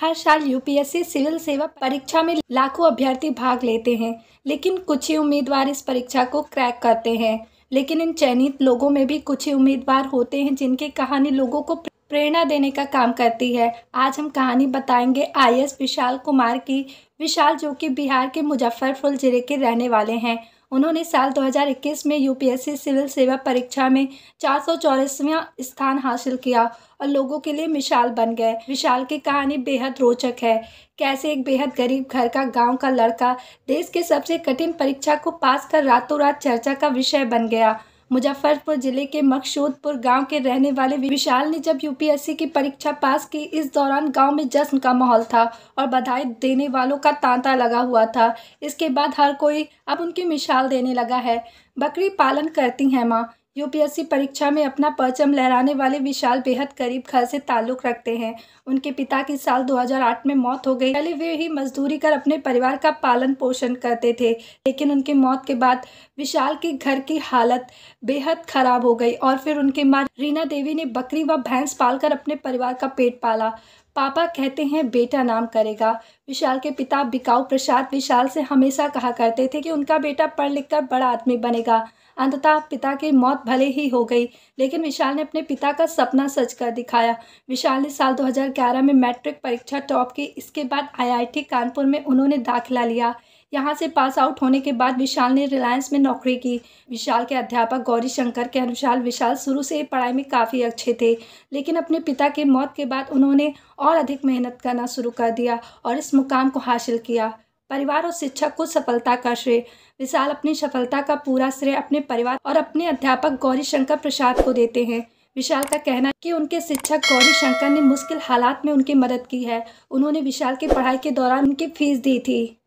हर साल UPSC civil सेवा परीक्षा में लाखों अभ्यर्थी भाग लेते हैं, लेकिन कुछ ही उम्मीदवार इस परीक्षा को क्रैक करते हैं। लेकिन इन चयनित लोगों में भी कुछ ही उम्मीदवार होते हैं जिनकी कहानी लोगों को प्रेरणा देने का काम करती है। आज हम कहानी बताएंगे आईएएस विशाल कुमार की। विशाल, जो कि बिहार के मुजफ्फरपुर जिले के रहने वाले हैं, उन्होंने साल 2021 में यूपीएससी सिविल सेवा परीक्षा में 484वां स्थान हासिल किया और लोगों के लिए मिसाल बन गए। विशाल की कहानी बेहद रोचक है। कैसे एक बेहद गरीब घर का गांव का लड़का देश के सबसे कठिन परीक्षा को पास कर रातों रात चर्चा का विषय बन गया। मुजफ्फरपुर जिले के मकसूदपुर गांव के रहने वाले विशाल ने जब यूपीएससी की परीक्षा पास की, इस दौरान गांव में जश्न का माहौल था और बधाई देने वालों का तांता लगा हुआ था। इसके बाद हर कोई अब उनकी मिसाल देने लगा है। बकरी पालन करती हैं माँ। यूपीएससी परीक्षा में अपना परचम लहराने वाले विशाल बेहद गरीब घर से ताल्लुक़ रखते हैं। उनके पिता की साल 2008 में मौत हो गई। पहले वे ही मजदूरी कर अपने परिवार का पालन पोषण करते थे, लेकिन उनकी मौत के बाद विशाल के घर की हालत बेहद खराब हो गई और फिर उनकी मां रीना देवी ने बकरी व भैंस पालकर अपने परिवार का पेट पाला। पापा कहते हैं बेटा नाम करेगा। विशाल के पिता बिकाऊ प्रसाद विशाल से हमेशा कहा करते थे कि उनका बेटा पढ़ लिख कर बड़ा आदमी बनेगा। अंततः पिता की मौत भले ही हो गई, लेकिन विशाल ने अपने पिता का सपना सच कर दिखाया। विशाल ने साल 2011 में मैट्रिक परीक्षा टॉप की। इसके बाद आईआईटी कानपुर में उन्होंने दाखिला लिया। यहाँ से पास आउट होने के बाद विशाल ने रिलायंस में नौकरी की। विशाल के अध्यापक गौरी शंकर के अनुसार विशाल शुरू से पढ़ाई में काफ़ी अच्छे थे, लेकिन अपने पिता की मौत के बाद उन्होंने और अधिक मेहनत करना शुरू कर दिया और इस मुकाम को हासिल किया। परिवार और शिक्षक को सफलता का श्रेय। विशाल अपनी सफलता का पूरा श्रेय अपने परिवार और अपने अध्यापक गौरी शंकर प्रसाद को देते हैं। विशाल का कहना है कि उनके शिक्षक गौरी शंकर ने मुश्किल हालात में उनकी मदद की है। उन्होंने विशाल की पढ़ाई के दौरान उनकी फीस दी थी।